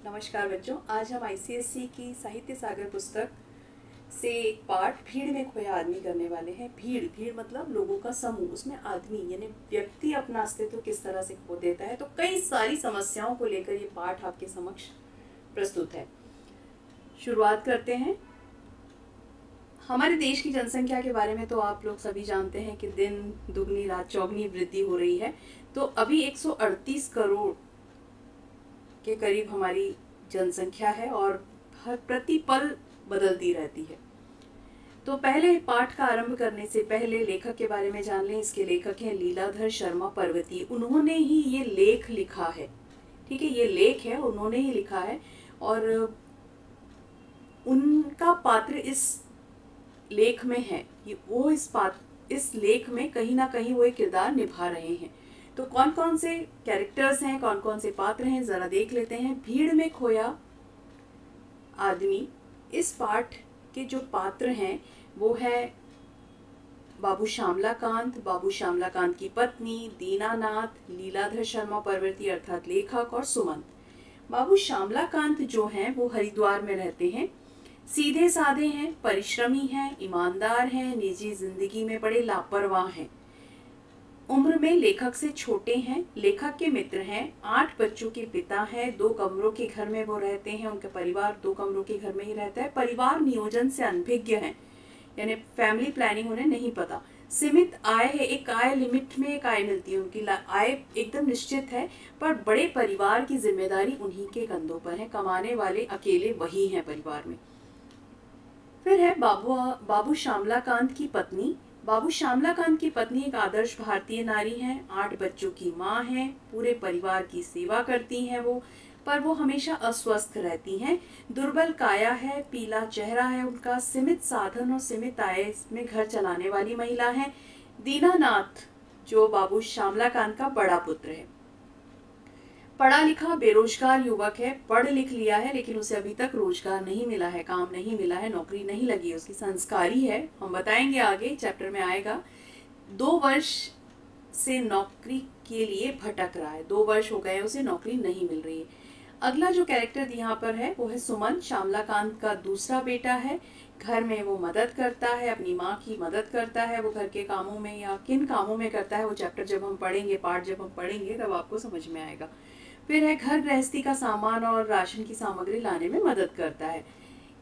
नमस्कार बच्चों, आज हम आईसीएसई की साहित्य सागर पुस्तक से एक पाठ भीड़ में खोया आदमी करने वाले हैं। भीड़ भीड़ मतलब लोगों का समूह, उसमें आदमी यानी व्यक्ति अपना अस्तित्व किस तरह से खो देता है। तो कई सारी समस्याओं को लेकर ये पाठ आपके समक्ष प्रस्तुत है। शुरुआत करते हैं। हमारे देश की जनसंख्या के बारे में तो आप लोग सभी जानते हैं कि दिन दुगनी रात चौगनी वृद्धि हो रही है। तो अभी 138 करोड़ के करीब हमारी जनसंख्या है और हर प्रति पल बदलती रहती है। तो पहले पाठ का आरंभ करने से पहले लेखक के बारे में जान लें। इसके लेखक हैं लीलाधर शर्मा पर्वतीय। उन्होंने ही ये लेख लिखा है, ठीक है, ये लेख है, उन्होंने ही लिखा है और उनका पात्र इस लेख में है। वो इस लेख में कहीं ना कहीं वो एक किरदार निभा रहे हैं। तो कौन कौन से कैरेक्टर्स हैं, कौन कौन से पात्र हैं, जरा देख लेते हैं। भीड़ में खोया आदमी, इस पाठ के जो पात्र हैं वो है बाबू श्यामलाकांत की पत्नी दीनानाथ, लीलाधर शर्मा पर्वतीय अर्थात लेखक और सुमंत। बाबू श्यामलाकांत जो हैं वो हरिद्वार में रहते हैं। सीधे साधे हैं, परिश्रमी हैं, ईमानदार हैं, निजी जिंदगी में बड़े लापरवाह हैं। उम्र में लेखक से छोटे हैं, लेखक के मित्र हैं, 8 बच्चों के पिता हैं, 2 कमरों के घर में वो रहते हैं। उनका परिवार 2 कमरों के घर में ही रहता है। परिवार नियोजन से अनभिज्ञ हैं, यानी फैमिली प्लानिंग उन्हें नहीं पता। सीमित आय है, एक आय लिमिट में एक आय मिलती है, उनकी आय एकदम निश्चित है, पर बड़े परिवार की जिम्मेदारी उन्हीं के कंधों पर है। कमाने वाले अकेले वही हैं परिवार में। फिर है बाबू श्यामलाकांत की पत्नी। बाबू श्यामलाकांत की पत्नी एक आदर्श भारतीय नारी हैं, 8 बच्चों की माँ हैं, पूरे परिवार की सेवा करती हैं वो, पर वो हमेशा अस्वस्थ रहती हैं। दुर्बल काया है, पीला चेहरा है उनका, सीमित साधन और सीमित आय में घर चलाने वाली महिला है। दीनानाथ जो बाबू श्यामलाकांत का बड़ा पुत्र है, पढ़ा लिखा बेरोजगार युवक है, पढ़ लिख लिया है लेकिन उसे अभी तक रोजगार नहीं मिला है, काम नहीं मिला है, नौकरी नहीं लगी। उसकी संस्कारी है, हम बताएंगे आगे चैप्टर में आएगा। 2 वर्ष से नौकरी के लिए भटक रहा है, 2 वर्ष हो गए उसे नौकरी नहीं मिल रही है। अगला जो कैरेक्टर यहाँ पर है वो है सुमन, श्यामलाकांत का दूसरा बेटा है। घर में वो मदद करता है, अपनी माँ की मदद करता है। वो घर के कामों में या किन कामों में करता है वो चैप्टर जब हम पढ़ेंगे, पार्ट जब हम पढ़ेंगे तब आपको समझ में आएगा। फिर है घर गृहस्थी का सामान और राशन की सामग्री लाने में मदद करता है।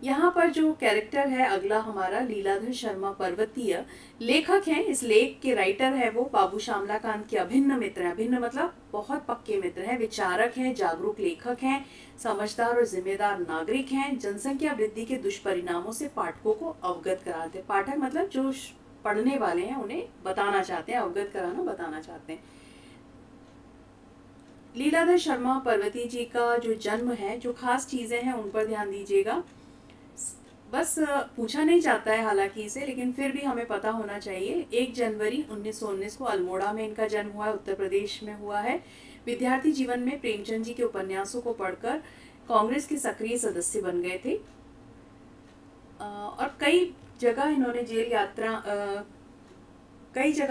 यहाँ पर जो कैरेक्टर है अगला हमारा लीलाधर शर्मा पर्वतीय, लेखक हैं, इस लेख के राइटर है वो बाबू श्यामलाकांत के अभिन्न मित्र हैं। अभिन्न मतलब बहुत पक्के मित्र हैं, विचारक हैं, जागरूक लेखक हैं, समझदार और जिम्मेदार नागरिक हैं। जनसंख्या वृद्धि के दुष्परिणामों से पाठकों को अवगत कराते हैं। पाठक मतलब जो पढ़ने वाले हैं उन्हें बताना चाहते हैं, अवगत कराना, बताना चाहते हैं। लीलाधर शर्मा पर्वतीय जी का जो जन्म है, जो खास चीजें हैं उन पर ध्यान दीजिएगा। बस पूछा नहीं जाता है हालांकि इसे, लेकिन फिर भी हमें पता होना चाहिए। 1 जनवरी 1919 को अल्मोड़ा में इनका जन्म हुआ है, उत्तर प्रदेश में हुआ है। विद्यार्थी जीवन में प्रेमचंद जी के उपन्यासों को पढ़कर कांग्रेस के सक्रिय सदस्य बन गए थे और कई जगह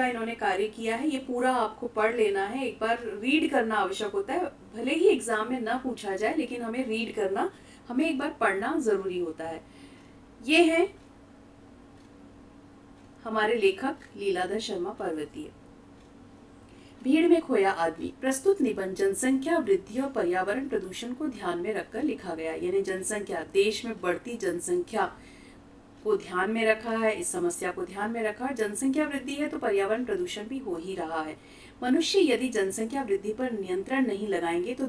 इन्होंने कार्य किया है। ये पूरा आपको पढ़ लेना है, एक बार रीड करना आवश्यक होता है। भले ही एग्जाम में ना पूछा जाए लेकिन हमें रीड करना, हमें एक बार पढ़ना जरूरी होता है। ये है हमारे लेखक लीलाधर शर्मा पर्वतीय। भीड़ में खोया आदमी। प्रस्तुत निबंध जनसंख्या वृद्धि और पर्यावरण प्रदूषण को ध्यान में रखकर लिखा गया। यानी जनसंख्या, देश में बढ़ती जनसंख्या को ध्यान में रखा है, इस समस्या को ध्यान में रखा। जनसंख्या वृद्धि है तो पर्यावरण प्रदूषण भी हो ही रहा है। मनुष्य यदि जनसंख्या वृद्धि पर नियंत्रण नहीं लगाएंगे तो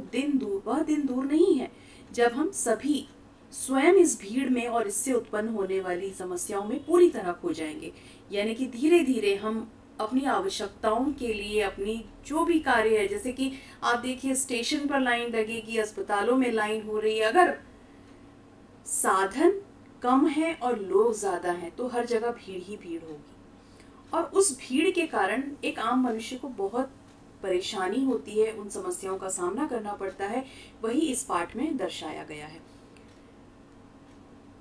वह दिन दूर नहीं है जब हम सभी स्वयं इस भीड़ में और इससे उत्पन्न होने वाली समस्याओं में पूरी तरह खो जाएंगे। यानी कि धीरे धीरे हम अपनी आवश्यकताओं के लिए अपनी जो भी कार्य है, जैसे कि आप देखिए स्टेशन पर लाइन लगेगी, अस्पतालों में लाइन हो रही है, अगर साधन कम है और लोग ज्यादा हैं तो हर जगह भीड़ ही भीड़ होगी और उस भीड़ के कारण एक आम मनुष्य को बहुत परेशानी होती है, उन समस्याओं का सामना करना पड़ता है। वही इस पाठ में दर्शाया गया है।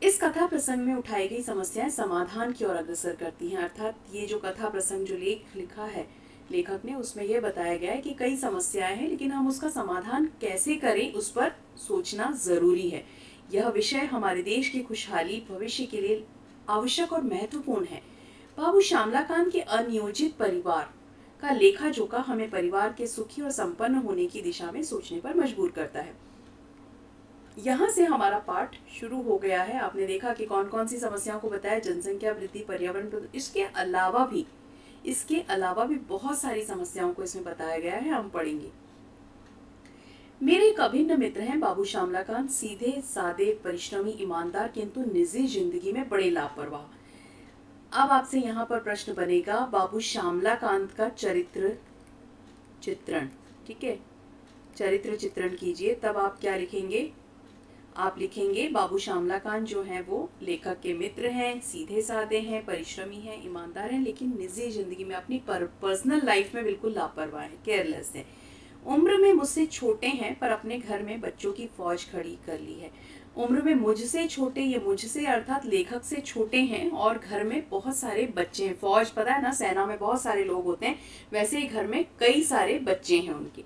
इस कथा प्रसंग में उठाई गई समस्याएं समाधान की ओर अग्रसर करती हैं, अर्थात ये जो कथा प्रसंग जो लेख लिखा है लेखक ने, उसमें यह बताया गया है कि कई समस्याएं हैं, लेकिन हम उसका समाधान कैसे करें उस पर सोचना ज़रूरी है। यह विषय हमारे देश की खुशहाली भविष्य के लिए आवश्यक और महत्वपूर्ण है। बाबू श्यामलाकांत के अनियोजित परिवार का लेखा जोखा हमें परिवार के सुखी और संपन्न होने की दिशा में सोचने पर मजबूर करता है। यहाँ से हमारा पाठ शुरू हो गया है। आपने देखा कि कौन कौन सी समस्याओं को बताया, जनसंख्या वृद्धि, पर्यावरण, इसके अलावा भी बहुत सारी समस्याओं को इसमें बताया गया है, हम पढ़ेंगे। मेरे एक अभिन्न मित्र हैं बाबू श्यामलाकांत, सीधे सादे, परिश्रमी, ईमानदार, किंतु निजी जिंदगी में बड़े लापरवाह। अब आपसे यहाँ पर प्रश्न बनेगा, बाबू श्यामलाकांत का चरित्र चित्रण, ठीक है, चरित्र चित्रण कीजिए। तब आप क्या लिखेंगे? आप लिखेंगे बाबू श्यामलाकांत जो हैं वो लेखक के मित्र हैं, सीधे साधे हैं, परिश्रमी हैं, ईमानदार हैं, लेकिन निजी जिंदगी में, अपनी पर्सनल लाइफ में बिल्कुल लापरवाह हैं, केयरलेस हैं। उम्र में मुझसे छोटे हैं पर अपने घर में बच्चों की फौज खड़ी कर ली है। उम्र में मुझसे छोटे, ये मुझसे अर्थात लेखक से छोटे हैं, और घर में बहुत सारे बच्चे हैं। फौज, पता है ना, सेना में बहुत सारे लोग होते हैं, वैसे ही घर में कई सारे बच्चे हैं उनके।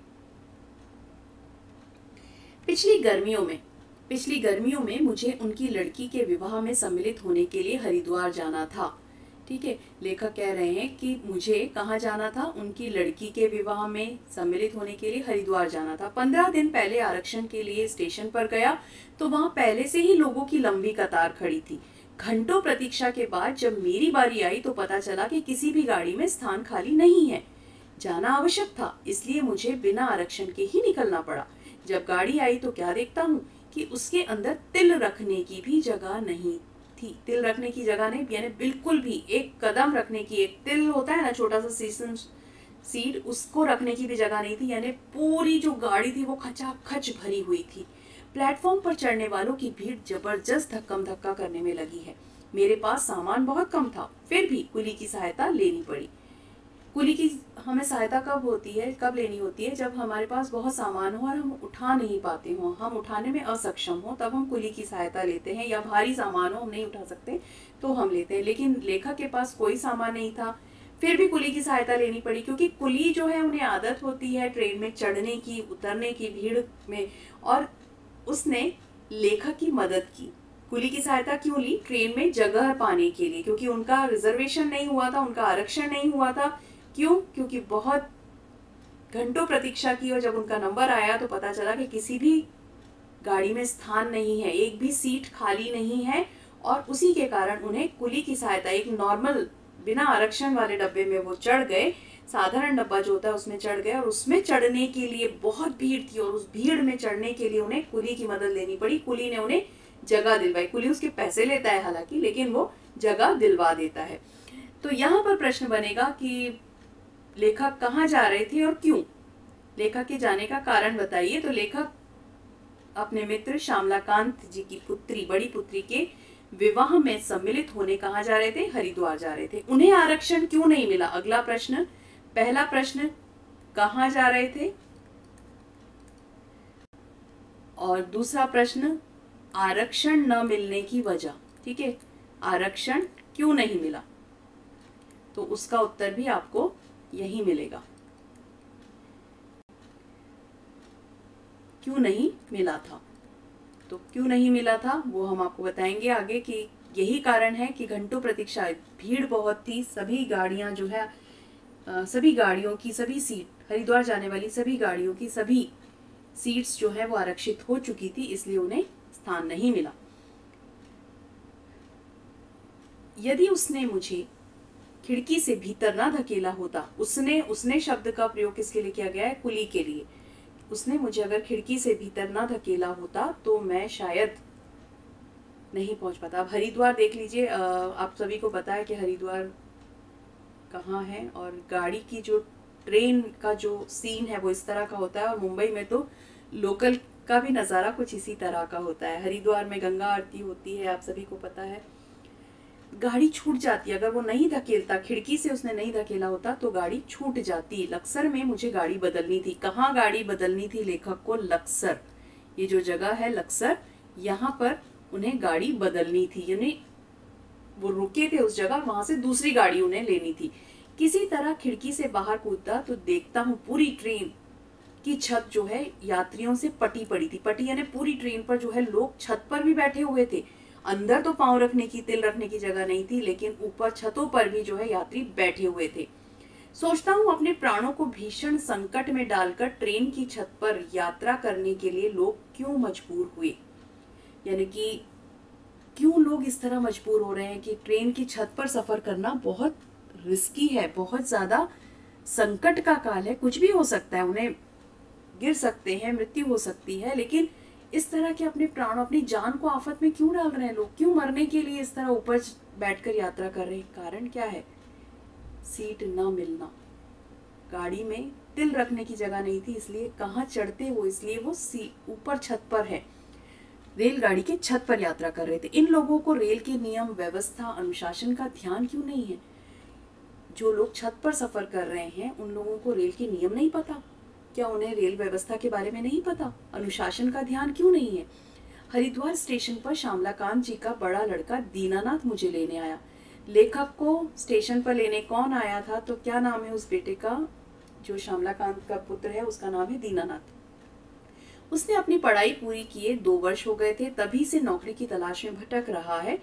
पिछली गर्मियों में मुझे उनकी लड़की के विवाह में सम्मिलित होने के लिए हरिद्वार जाना था। ठीक है, लेखक कह रहे हैं कि मुझे कहाँ जाना था? उनकी लड़की के विवाह में सम्मिलित होने के लिए हरिद्वार जाना था। 15 दिन पहले आरक्षण के लिए स्टेशन पर गया तो वहाँ पहले से ही लोगों की लंबी कतार खड़ी थी। घंटों प्रतीक्षा के बाद जब मेरी बारी आई तो पता चला कि किसी भी गाड़ी में स्थान खाली नहीं है। जाना आवश्यक था, इसलिए मुझे बिना आरक्षण के ही निकलना पड़ा। जब गाड़ी आई तो क्या देखता हूँ कि उसके अंदर तिल रखने की भी जगह नहीं थी। तिल रखने की जगह नहीं, यानी बिल्कुल भी एक कदम रखने की, एक तिल होता है ना, छोटा सा सीड, उसको रखने की भी जगह नहीं थी। यानी पूरी जो गाड़ी थी वो खचाखच भरी हुई थी। प्लेटफॉर्म पर चढ़ने वालों की भीड़ जबरदस्त धक्कम धक्का करने में लगी है। मेरे पास सामान बहुत कम था, फिर भी कुली की सहायता लेनी पड़ी। कुली की हमें सहायता कब लेनी होती है? जब हमारे पास बहुत सामान हो और हम उठा नहीं पाते हो, हम उठाने में असक्षम हो, तब हम कुली की सहायता लेते हैं। या भारी सामान हो, हम नहीं उठा सकते तो हम लेते हैं। लेकिन लेखक के पास कोई सामान नहीं था, फिर भी कुली की सहायता लेनी पड़ी, क्योंकि कुली जो है उन्हें आदत होती है ट्रेन में चढ़ने की, उतरने की, भीड़ में, और उसने लेखक की मदद की। कुली की सहायता क्यों ली? ट्रेन में जगह पाने के लिए, क्योंकि उनका रिजर्वेशन नहीं हुआ था, उनका आरक्षण नहीं हुआ था। क्यों? क्योंकि बहुत घंटों प्रतीक्षा की और जब उनका नंबर आया तो पता चला कि किसी भी गाड़ी में स्थान नहीं है, एक भी सीट खाली नहीं है, और उसी के कारण उन्हें कुली की सहायता, एक नॉर्मल बिना आरक्षण वाले डब्बे में वो चढ़ गए, साधारण डब्बा जो होता है उसमें चढ़ गए, और उसमें चढ़ने के लिए बहुत भीड़ थी, और उस भीड़ में चढ़ने के लिए उन्हें कुली की मदद लेनी पड़ी। कुली ने उन्हें जगह दिलवाई। कुली उसके पैसे लेता है हालांकि, लेकिन वो जगह दिलवा देता है। तो यहाँ पर प्रश्न बनेगा कि लेखक कहाँ जा रहे थे और क्यों? लेखक के जाने का कारण बताइए। तो लेखक अपने मित्र श्यामलाकांत जी की पुत्री, बड़ी पुत्री के विवाह में सम्मिलित होने कहाँ जा रहे थे? हरिद्वार जा रहे थे। उन्हें आरक्षण क्यों नहीं मिला? अगला प्रश्न। पहला प्रश्न, कहाँ जा रहे थे, और दूसरा प्रश्न, आरक्षण न मिलने की वजह। ठीक है, आरक्षण क्यों नहीं मिला? तो उसका उत्तर भी आपको यही मिलेगा, क्यों नहीं मिला था। तो क्यों नहीं मिला था वो हम आपको बताएंगे आगे, कि यही कारण है कि घंटों प्रतीक्षा, भीड़ बहुत थी, सभी गाड़ियां जो है, सभी गाड़ियों की सभी सीट, हरिद्वार जाने वाली सभी गाड़ियों की सभी सीट्स जो है वो आरक्षित हो चुकी थी, इसलिए उन्हें स्थान नहीं मिला। यदि उसने मुझे खिड़की से भीतर ना धकेला होता, उसने शब्द का प्रयोग किसके लिए किया गया है? कुली के लिए। उसने मुझे अगर खिड़की से भीतर ना धकेला होता तो मैं शायद नहीं पहुंच पाता। अब हरिद्वार देख लीजिए, आप सभी को पता है कि हरिद्वार कहाँ है, और गाड़ी की जो ट्रेन का जो सीन है वो इस तरह का होता है, और मुंबई में तो लोकल का भी नज़ारा कुछ इसी तरह का होता है। हरिद्वार में गंगा आरती होती है, आप सभी को पता है। गाड़ी छूट जाती है, अगर वो नहीं धकेलता, खिड़की से उसने नहीं धकेला होता तो गाड़ी छूट जाती। लक्सर में मुझे गाड़ी बदलनी थी। कहाँ गाड़ी बदलनी थी लेखक को? लक्सर, ये जो जगह है लक्सर, यहाँ पर उन्हें गाड़ी बदलनी थी, यानी वो रुके थे उस जगह, वहां से दूसरी गाड़ी उन्हें लेनी थी। किसी तरह खिड़की से बाहर कूदा तो देखता हूँ पूरी ट्रेन की छत जो है यात्रियों से पटी पड़ी थी। पटी यानी पूरी ट्रेन पर जो है लोग छत पर भी बैठे हुए थे। अंदर तो पांव रखने की, तिल रखने की जगह नहीं थी, लेकिन ऊपर छतों पर भी जो है यात्री बैठे हुए थे। सोचता हूँ अपने प्राणों को भीषण संकट में डालकर ट्रेन की छत पर यात्रा करने के लिए लोग क्यों मजबूर हुए। यानी कि क्यों लोग इस तरह मजबूर हो रहे हैं कि ट्रेन की छत पर सफर करना बहुत रिस्की है, बहुत ज्यादा संकट का काल है, कुछ भी हो सकता है, उन्हें गिर सकते हैं, मृत्यु हो सकती है, लेकिन इस तरह के अपने प्राण, अपनी जान को आफत में क्यों डाल रहे हैं लोग, क्यों मरने के लिए इस तरह ऊपर बैठकर यात्रा कर रहे हैं। कारण क्या है? सीट न मिलना, गाड़ी में तिल रखने की जगह नहीं थी, इसलिए कहाँ चढ़ते वो, इसलिए वो ऊपर छत पर है, रेलगाड़ी के छत पर यात्रा कर रहे थे। इन लोगों को रेल के नियम, व्यवस्था, अनुशासन का ध्यान क्यों नहीं है? जो लोग छत पर सफर कर रहे हैं उन लोगों को रेल के नियम नहीं पता? क्या उन्हें रेल व्यवस्था के बारे में नहीं पता? अनुशासन का ध्यान क्यों नहीं है? हरिद्वार स्टेशन पर श्यामलाकांत जी का बड़ा लड़का दीनानाथ मुझे लेने आया। लेखक को स्टेशन पर लेने कौन आया था? तो क्या नाम है उस बेटे का? जो श्यामलाकांत का पुत्र है उसका नाम है दीनानाथ। उसने अपनी पढ़ाई पूरी किए 2 वर्ष हो गए थे, तभी से नौकरी की तलाश में भटक रहा है।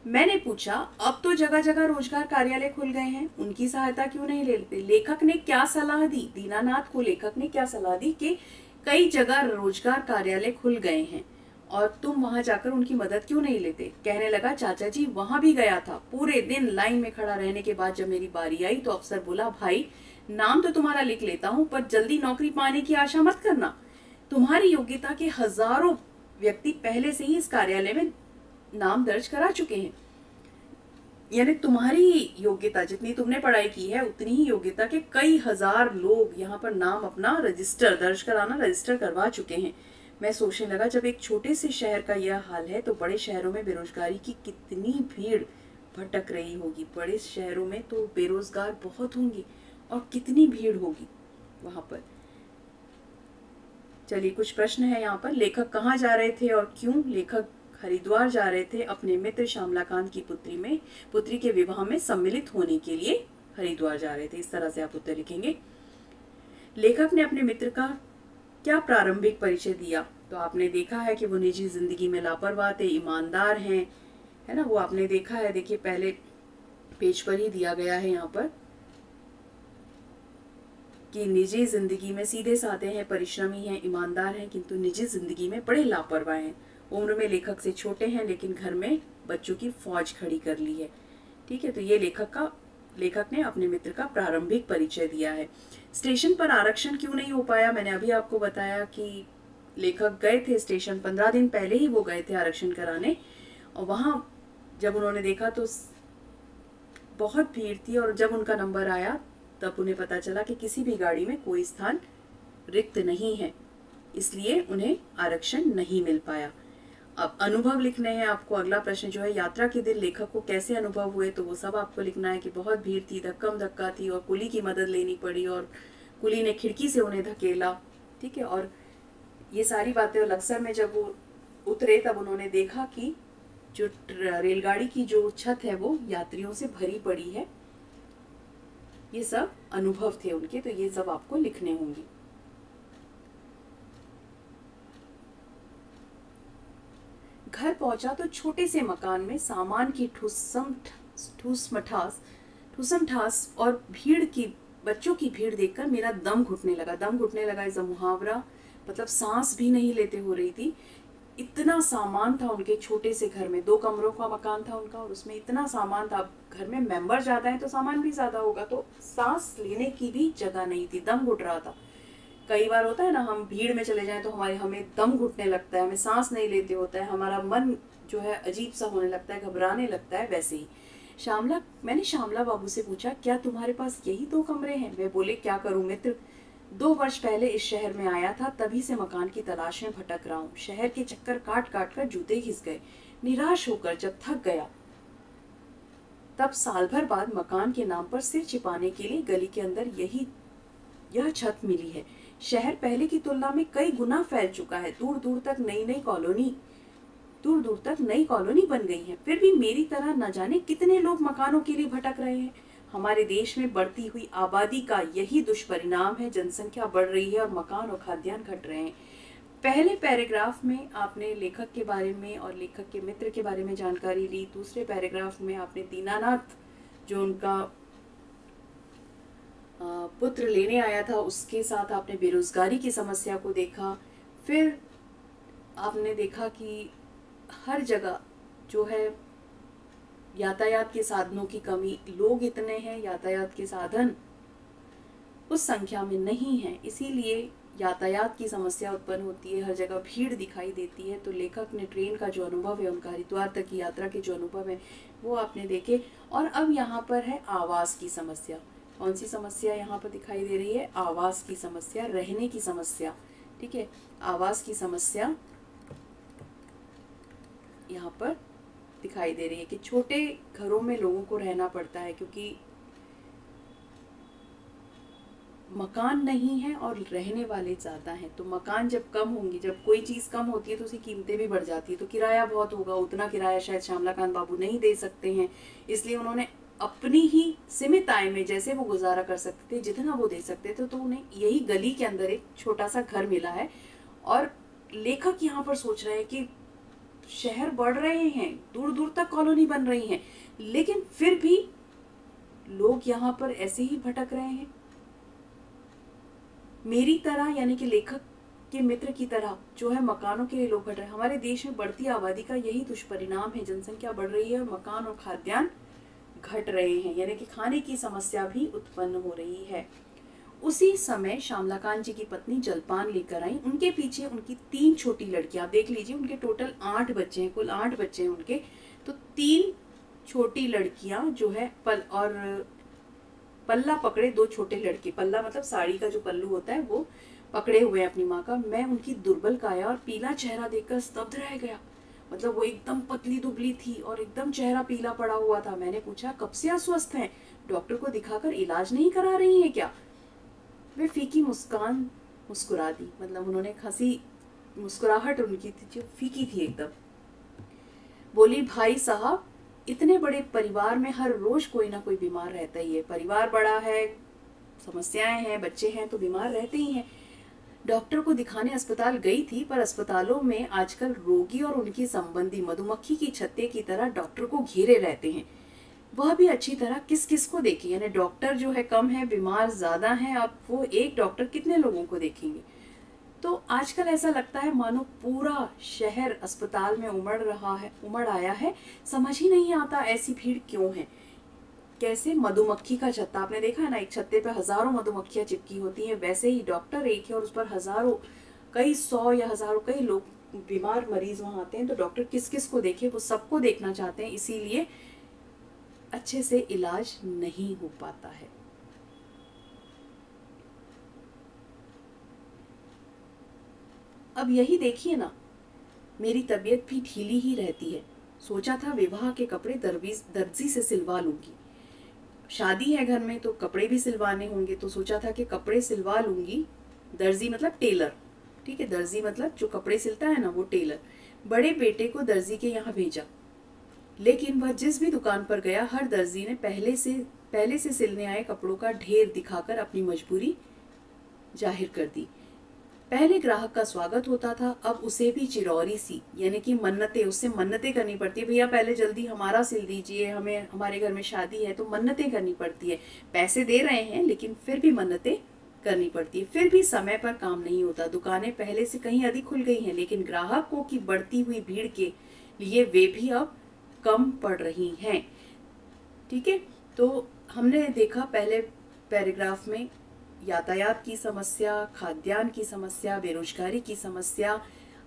मैंने पूछा, अब तो जगह जगह रोजगार कार्यालय खुल गए हैं, उनकी सहायता क्यों नहीं लेते? लेखक ने क्या सलाह दी? दीनानाथ को लेखक ने क्या सलाह दी कि कई जगह रोजगार कार्यालय खुल गए हैं और तुम वहां जाकर उनकी मदद क्यों नहीं लेते? कहने लगा, चाचा जी वहां भी गया था, पूरे दिन लाइन में खड़ा रहने के बाद जब मेरी बारी आई तो अफसर बोला, भाई नाम तो तुम्हारा लिख लेता हूँ पर जल्दी नौकरी पाने की आशा मत करना, तुम्हारी योग्यता के हजारों व्यक्ति पहले से ही इस कार्यालय में नाम दर्ज करा चुके हैं। यानी तुम्हारी योग्यता, जितनी तुमने पढ़ाई की है उतनी ही योग्यता के कई हजार लोग यहाँ पर नाम अपना दर्ज कराना रजिस्टर करवा चुके हैं। मैं सोचने लगा, जब एक छोटे से शहर का यह हाल है तो बड़े शहरों में बेरोजगारी की कितनी भीड़ भटक रही होगी। बड़े शहरों में तो बेरोजगार बहुत होंगे और कितनी भीड़ होगी वहां पर। चलिए, कुछ प्रश्न है यहाँ पर। लेखक कहाँ जा रहे थे और क्यों? लेखक हरिद्वार जा रहे थे, अपने मित्र श्यामलाकांत की पुत्री के विवाह में सम्मिलित होने के लिए हरिद्वार जा रहे थे। इस तरह से आप उत्तर लिखेंगे। लेखक ने अपने मित्र का क्या प्रारंभिक परिचय दिया? तो आपने देखा है कि वो निजी जिंदगी में लापरवाह थे, ईमानदार हैं, है ना, वो आपने देखा है। देखिए पहले पेज पर ही दिया गया है यहाँ पर कि निजी जिंदगी में सीधे साधे हैं, परिश्रमी हैं, ईमानदार हैं, किंतु निजी जिंदगी में बड़े लापरवाह हैं। उम्र में लेखक से छोटे हैं लेकिन घर में बच्चों की फौज खड़ी कर ली है। ठीक है, तो ये लेखक ने अपने मित्र का प्रारंभिक परिचय दिया है। स्टेशन पर आरक्षण क्यों नहीं हो पाया? मैंने अभी आपको बताया कि लेखक गए थे स्टेशन, 15 दिन पहले ही वो गए थे आरक्षण कराने, और वहां जब उन्होंने देखा तो बहुत भीड़ थी, और जब उनका नंबर आया तब उन्हें पता चला कि किसी भी गाड़ी में कोई स्थान रिक्त नहीं है, इसलिए उन्हें आरक्षण नहीं मिल पाया। अब अनुभव लिखने हैं आपको। अगला प्रश्न जो है, यात्रा के दिन लेखक को कैसे अनुभव हुए? तो वो सब आपको लिखना है कि बहुत भीड़ थी, धक्कम धक्का थी और कुली की मदद लेनी पड़ी और कुली ने खिड़की से उन्हें धकेला। ठीक है, और ये सारी बातें, और लक्सर में जब वो उतरे तब उन्होंने देखा कि जो रेलगाड़ी की जो छत है वो यात्रियों से भरी पड़ी है। ये सब अनुभव थे उनके, तो ये सब आपको लिखने होंगे। घर पहुंचा तो छोटे से मकान में सामान की ठूसम ठास और भीड़ की, बच्चों की भीड़ देखकर मेरा दम घुटने लगा। दम घुटने लगा इस मुहावरा, मतलब सांस भी नहीं लेते हो रही थी। इतना सामान था उनके छोटे से घर में, 2 कमरों का मकान था उनका और उसमें इतना सामान था। घर में मेंबर ज्यादा है तो सामान भी ज्यादा होगा, तो सांस लेने की भी जगह नहीं थी, दम घुट रहा था। कई बार होता है ना, हम भीड़ में चले जाएं तो हमें दम घुटने लगता है, हमें सांस नहीं लेते होता है, हमारा मन जो है अजीब सा होने लगता है, घबराने लगता है। वैसे ही मैंने श्यामला बाबू से पूछा, क्या तुम्हारे पास यही 2 कमरे हैं? वे बोले, क्या करूं मित्र, 2 वर्ष पहले इस शहर में आया था, तभी से मकान की तलाश में भटक रहा हूँ। शहर के चक्कर काट काट कर जूते घिस गए। निराश होकर जब थक गया तब साल भर बाद मकान के नाम पर सिर छिपाने के लिए गली के अंदर यह छत मिली है। शहर पहले की तुलना में कई गुना फैल चुका है। दूर दूर तक नई कॉलोनी बन गई है। फिर भी मेरी तरह न जाने कितने लोग मकानों के लिए भटक रहे हैं। हमारे देश में बढ़ती हुई आबादी का यही दुष्परिणाम है। जनसंख्या बढ़ रही है और मकान और खाद्यान्न घट रहे हैं। पहले पैराग्राफ में आपने लेखक के बारे में और लेखक के मित्र के बारे में जानकारी ली। दूसरे पैराग्राफ में आपने दीनानाथ जो उनका पुत्र लेने आया था उसके साथ आपने बेरोजगारी की समस्या को देखा। फिर आपने देखा कि हर जगह जो है यातायात के साधनों की कमी, लोग इतने हैं, यातायात के साधन उस संख्या में नहीं है, इसीलिए यातायात की समस्या उत्पन्न होती है, हर जगह भीड़ दिखाई देती है। तो लेखक ने ट्रेन का जो अनुभव है, उनका हरिद्वार तक की यात्रा के जो अनुभव है वो आपने देखे। और अब यहाँ पर है आवास की समस्या। कौन सी समस्या यहाँ पर दिखाई दे रही है? आवास की समस्या, रहने की समस्या। ठीक है, आवास की समस्या यहाँ पर दिखाई दे रही है कि छोटे घरों में लोगों को रहना पड़ता है क्योंकि मकान नहीं है और रहने वाले ज़्यादा हैं। तो मकान जब कम होंगी, जब कोई चीज़ कम होती है तो उसकी कीमतें भी बढ़ जाती है, तो किराया बहुत होगा। उतना किराया शायद श्यामलाकांत बाबू नहीं दे सकते हैं, इसलिए उन्होंने अपनी ही सीमित आय में जैसे वो गुजारा कर सकते थे, जितना वो दे सकते थे, तो उन्हें यही गली के अंदर एक छोटा सा घर मिला है। और लेखक यहाँ पर सोच रहे हैं कि शहर बढ़ रहे हैं, दूर दूर तक कॉलोनी बन रही हैं, लेकिन फिर भी लोग यहाँ पर ऐसे ही भटक रहे हैं। मेरी तरह यानी कि लेखक के मित्र की तरह जो है मकानों के लिए लोग भटक रहे हैं। हमारे देश में बढ़ती आबादी का यही दुष्परिणाम है। जनसंख्या बढ़ रही है और मकान और खाद्यान्न घट रहे हैं, यानी कि खाने की समस्या भी उत्पन्न हो रही है। उसी समय श्यामलाकांत जी की पत्नी जलपान लेकर आई। उनके पीछे उनकी 3 छोटी लड़कियां, देख लीजिए उनके टोटल 8 बच्चे हैं, कुल 8 बच्चे हैं उनके। तो 3 छोटी लड़कियां जो है पल्ला पकड़े 2 छोटे लड़के, पल्ला मतलब साड़ी का जो पल्लू होता है वो पकड़े हुए हैं अपनी माँ का। मैं उनकी दुर्बल काया और पीला चेहरा देखकर स्तब्ध रह गया। मतलब वो एकदम पतली दुबली थी और एकदम चेहरा पीला पड़ा हुआ था। मैंने पूछा, कब से अस्वस्थ हैं? डॉक्टर को दिखाकर इलाज नहीं करा रही हैं क्या? वे फीकी मुस्कान मुस्कुरा दी। मतलब उन्होंने हंसी, मुस्कुराहट उनकी थी जो फीकी थी एकदम। बोली, भाई साहब, इतने बड़े परिवार में हर रोज कोई ना कोई बीमार रहता ही है। परिवार बड़ा है, समस्याएं हैं, बच्चे हैं तो बीमार रहते ही हैं। डॉक्टर को दिखाने अस्पताल गई थी, पर अस्पतालों में आजकल रोगी और उनकी संबंधी मधुमक्खी की छत्ते की तरह डॉक्टर को घेरे रहते हैं। वह भी अच्छी तरह किस किस को देखे, यानी डॉक्टर जो है कम है, बीमार ज्यादा हैं। अब वो एक डॉक्टर कितने लोगों को देखेंगे? तो आजकल ऐसा लगता है मानो पूरा शहर अस्पताल में उमड़ आया है। समझ ही नहीं आता ऐसी भीड़ क्यों है। कैसे मधुमक्खी का छत्ता, आपने देखा है ना, एक छत्ते पे हजारों मधुमक्खियां चिपकी होती हैं, वैसे ही डॉक्टर एक है और उस पर हजारों, कई 100 या हजारों, कई लोग बीमार मरीज वहां आते हैं। तो डॉक्टर किस किस को देखे? वो सबको देखना चाहते हैं, इसीलिए अच्छे से इलाज नहीं हो पाता है। अब यही देखिए ना, मेरी तबीयत भी ढीली ही रहती है। सोचा था विवाह के कपड़े दर्जी से सिलवा लूंगी। शादी है घर में तो कपड़े भी सिलवाने होंगे, तो सोचा था कि कपड़े सिलवा लूंगी। दर्जी मतलब टेलर, ठीक है, दर्जी मतलब जो कपड़े सिलता है ना, वो टेलर। बड़े बेटे को दर्जी के यहाँ भेजा, लेकिन वह जिस भी दुकान पर गया, हर दर्जी ने पहले से सिलने आए कपड़ों का ढेर दिखाकर अपनी मजबूरी जाहिर कर दी। पहले ग्राहक का स्वागत होता था, अब उसे भी चिरौरी सी, यानी कि उससे मन्नतें करनी पड़ती है। भैया पहले जल्दी हमारा सिल दीजिए, हमें, हमारे घर में शादी है, तो मन्नतें करनी पड़ती है। पैसे दे रहे हैं लेकिन फिर भी मन्नतें करनी पड़ती है। फिर भी समय पर काम नहीं होता। दुकानें पहले से कहीं अधिक खुल गई हैं, लेकिन ग्राहकों की बढ़ती हुई भीड़ के लिए वे भी अब कम पड़ रही हैं। ठीक है, तो हमने देखा पहले पैराग्राफ में यातायात की समस्या, खाद्यान्न की समस्या, बेरोजगारी की समस्या।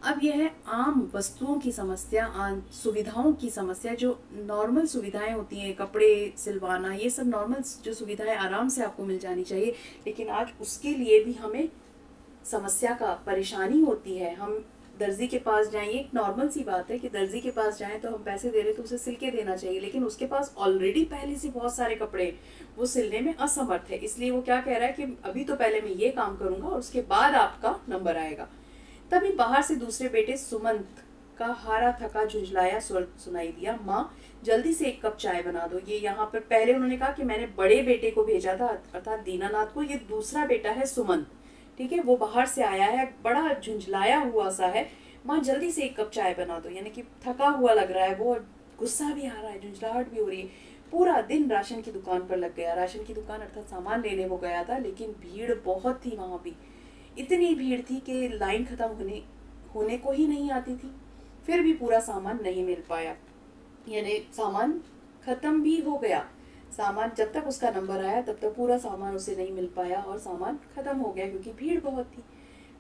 अब यह है आम वस्तुओं की समस्या, सुविधाओं की समस्या। जो नॉर्मल सुविधाएं होती हैं, कपड़े सिलवाना, ये सब नॉर्मल जो सुविधाएं आराम से आपको मिल जानी चाहिए, लेकिन आज उसके लिए भी हमें समस्या का परेशानी होती है। हम दर्जी के पास जाएं, एक नॉर्मल सी बात है कि दर्जी के पास जाएं तो हम पैसे दे रहे तो उसे सिल के देना चाहिए, लेकिन उसके पास ऑलरेडी पहले से बहुत सारे कपड़े, वो सिलने में असमर्थ है। इसलिए वो क्या कह रहा है कि अभी तो पहले मैं ये काम करूंगा और उसके बाद आपका नंबर आएगा। तभी बाहर से दूसरे बेटे सुमंत का हारा थका झुंझलाया स्वर सुनाई दिया, माँ जल्दी से एक कप चाय बना दो। ये यहाँ पर पहले उन्होंने कहा कि मैंने बड़े बेटे को भेजा था, अर्थात दीनानाथ को। ये दूसरा बेटा है सुमन, ठीक है, वो बाहर से आया है, बड़ा झुंझलाया हुआ सा है। माँ जल्दी से एक कप चाय बना दो, यानी कि थका हुआ लग रहा है वो, गुस्सा भी आ रहा है, झुंझलाहट भी हो रही है। पूरा दिन राशन की दुकान पर लग गया। राशन की दुकान अर्थात सामान लेने वो गया था, लेकिन भीड़ बहुत थी वहाँ भी। इतनी भीड़ थी कि लाइन खत्म होने को ही नहीं आती थी। फिर भी पूरा सामान नहीं मिल पाया, यानी सामान खत्म भी हो गया। सामान जब तक उसका नंबर आया तब तक पूरा सामान उसे नहीं मिल पाया और सामान खत्म हो गया क्योंकि भीड़ बहुत थी।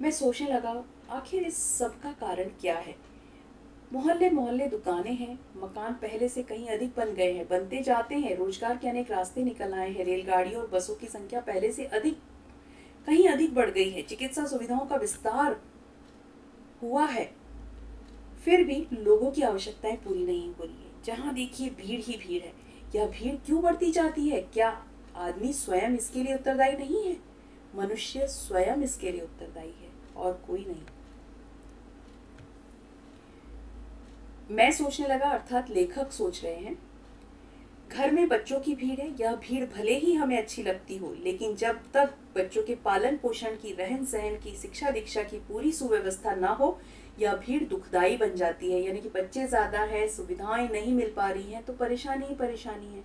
मैं सोचने लगा आखिर इस सब का कारण क्या है। मोहल्ले मोहल्ले दुकानें हैं, मकान पहले से कहीं अधिक बन गए हैं, बनते जाते हैं, रोजगार के अनेक रास्ते निकल आए हैं, रेलगाड़ियों और बसों की संख्या पहले से कहीं अधिक बढ़ गई है, चिकित्सा सुविधाओं का विस्तार हुआ है, फिर भी लोगों की आवश्यकताएं पूरी नहीं हो रही है। जहां देखिए भीड़ ही भीड़ है। यह भीड़ क्यों बढ़ती जाती है? क्या आदमी स्वयं इसके लिए उत्तरदायी नहीं है? मनुष्य स्वयं इसके लिए उत्तरदायी है और कोई नहीं। मैं सोचने लगा, अर्थात लेखक सोच रहे हैं, घर में बच्चों की भीड़ है। यह भीड़ भले ही हमें अच्छी लगती हो, लेकिन जब तक बच्चों के पालन पोषण की, रहन सहन की, शिक्षा दीक्षा की पूरी सुव्यवस्था ना हो, यह भीड़ दुखदाई बन जाती है। यानी कि बच्चे ज्यादा है, सुविधाएं नहीं मिल पा रही हैं, तो परेशानी ही परेशानी है।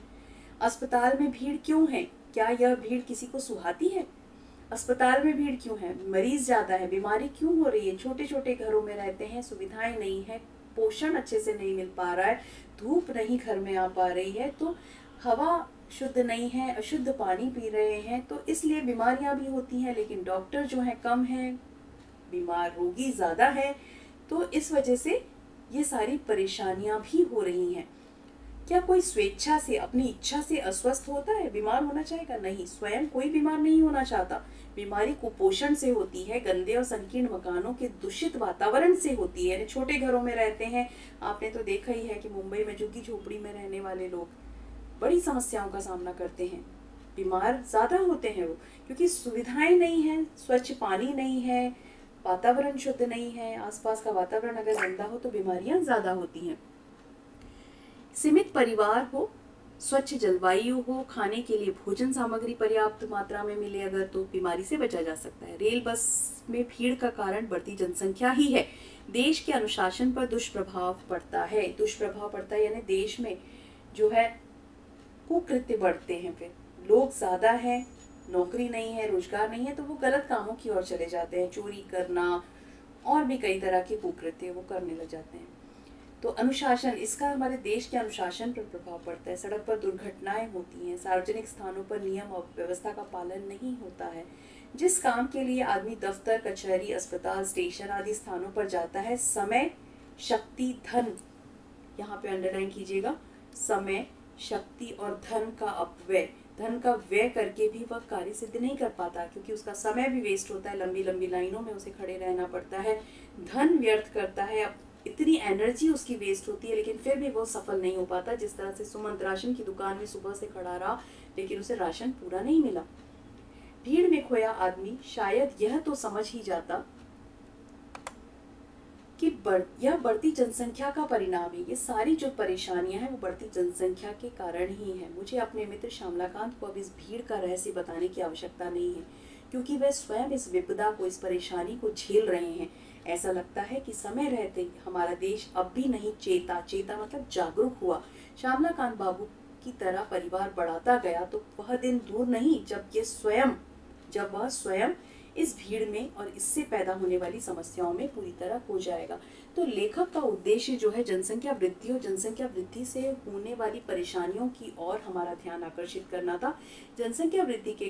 अस्पताल में भीड़ क्यों है? क्या यह भीड़ किसी को सुहाती है? अस्पताल में भीड़ क्यों है? मरीज ज्यादा है, बीमारी क्यों हो रही है? छोटे छोटे घरों में रहते हैं, सुविधाएं नहीं है, पोषण अच्छे से नहीं मिल पा रहा है, धूप नहीं घर में आ पा रही है, तो हवा शुद्ध नहीं है, अशुद्ध पानी पी रहे हैं, तो इसलिए बीमारियां भी होती हैं। लेकिन डॉक्टर जो है कम है, बीमार रोगी ज्यादा है, तो इस वजह से ये सारी परेशानियां भी हो रही हैं। क्या कोई स्वेच्छा से, अपनी इच्छा से अस्वस्थ होता है, बीमार होना चाहेगा? नहीं, स्वयं कोई बीमार नहीं होना चाहता। बीमारी कुपोषण से होती है, गंदे और संकीर्ण मकानों के दूषित वातावरण से होती है। छोटे घरों में रहते हैं, आपने तो देखा ही है कि मुंबई में झुग्गी झोपड़ी में रहने वाले लोग बड़ी समस्याओं का सामना करते हैं, बीमार ज्यादा होते हैं वो, क्योंकि सुविधाएं नहीं है, स्वच्छ पानी नहीं है, वातावरण शुद्ध नहीं है। आसपास का वातावरण अगर गंदा हो तो बीमारियां ज्यादा होती हैं। सीमित परिवार हो, स्वच्छ जलवायु हो, खाने के लिए भोजन सामग्री पर्याप्त मात्रा में मिले अगर, तो बीमारी से बचा जा सकता है। रेल बस में भीड़ का कारण बढ़ती जनसंख्या ही है। देश के अनुशासन पर दुष्प्रभाव पड़ता है। दुष्प्रभाव पड़ता है यानी देश में जो है कुकृत्य बढ़ते हैं, फिर लोग ज्यादा हैं, नौकरी नहीं है, रोजगार नहीं है, तो वो गलत कामों की ओर चले जाते हैं, चोरी करना और भी कई तरह के कुकृत्य वो करने लग जाते हैं। तो अनुशासन, इसका हमारे देश के अनुशासन पर प्रभाव पड़ता है। सड़क पर दुर्घटनाएं होती हैं, सार्वजनिक स्थानों पर नियम और व्यवस्था का पालन नहीं होता है। जिस काम के लिए आदमी दफ्तर, कचहरी, अस्पताल, स्टेशन आदि स्थानों पर जाता है, समय, शक्ति, धन, यहाँ पे अंडरलाइन कीजिएगा, समय, शक्ति और धन का अपव्यय, धन का व्यय करके भी वह कार्य सिद्ध नहीं कर पाता, क्योंकि उसका समय भी वेस्ट होता है, लंबी लंबी लाइनों में उसे खड़े रहना पड़ता है, धन व्यर्थ करता है, इतनी एनर्जी उसकी वेस्ट होती है, लेकिन फिर भी वो सफल नहीं हो पाता। जिस तरह से सुमंत राशन की दुकान में सुबह से खड़ा रहा, लेकिन उसे राशन पूरा नहीं मिला। भीड़ में खोया आदमी शायद यह तो समझ ही जाता कि यह बढ़ती जनसंख्या का परिणाम है। ये सारी जो परेशानियां हैं वो बढ़ती जनसंख्या के कारण ही है। मुझे अपने मित्र श्यामलाकांत को अब इस भीड़ का रहस्य बताने की आवश्यकता नहीं है, क्योंकि वह स्वयं इस विपदा को, इस परेशानी को झेल रहे हैं। ऐसा लगता है कि समय रहते हमारा देश अब भी नहीं चेता मतलब जागरूक हुआ, श्यामलाकांत बाबू की तरह परिवार बढ़ाता गया, तो वह दिन दूर नहीं जब वह स्वयं इस भीड़ में और इससे पैदा होने वाली समस्याओं में पूरी तरह खो जाएगा। तो लेखक का उद्देश्य जो है जनसंख्या वृद्धि और जनसंख्या वृद्धि से होने वाली परेशानियों की ओर हमारा ध्यान आकर्षित करना था। जनसंख्या वृद्धि के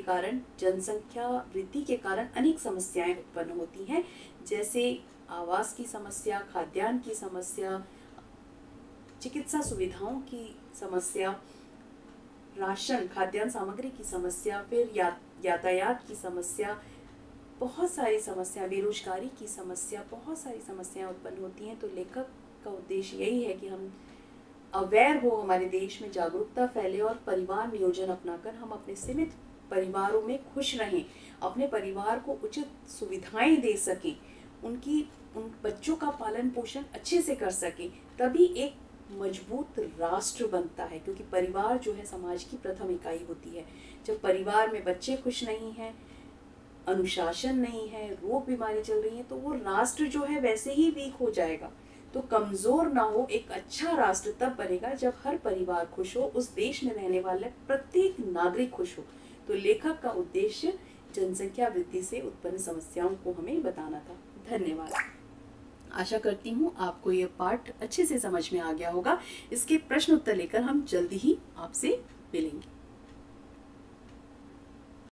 कारण अनेक समस्याएं उत्पन्न होती हैं, जैसे आवास की समस्या, खाद्यान्न की समस्या, चिकित्सा सुविधाओं की समस्या, राशन, खाद्यान्न सामग्री की समस्या, फिर यातायात की समस्या, बहुत सारी समस्या, बेरोजगारी की समस्या, बहुत सारी समस्याएं उत्पन्न होती हैं। तो लेखक का उद्देश्य यही है कि हम अवेयर हो, हमारे देश में जागरूकता फैले और परिवार नियोजन अपनाकर हम अपने सीमित परिवारों में खुश रहें, अपने परिवार को उचित सुविधाएं दे सकें उन बच्चों का पालन पोषण अच्छे से कर सकें, तभी एक मजबूत राष्ट्र बनता है। क्योंकि परिवार जो है समाज की प्रथम इकाई होती है। जब परिवार में बच्चे खुश नहीं हैं, अनुशासन नहीं है, रोग बीमारी चल रही है, तो वो राष्ट्र जो है वैसे ही वीक हो जाएगा। तो कमजोर ना हो, एक अच्छा राष्ट्र तब बनेगा जब हर परिवार खुश हो, उस देश में रहने वाले प्रत्येक नागरिक खुश हो। तो लेखक का उद्देश्य जनसंख्या वृद्धि से उत्पन्न समस्याओं को हमें बताना था। धन्यवाद। आशा करती हूँ आपको ये पाठ अच्छे से समझ में आ गया होगा। इसके प्रश्न उत्तर लेकर हम जल्दी ही आपसे मिलेंगे।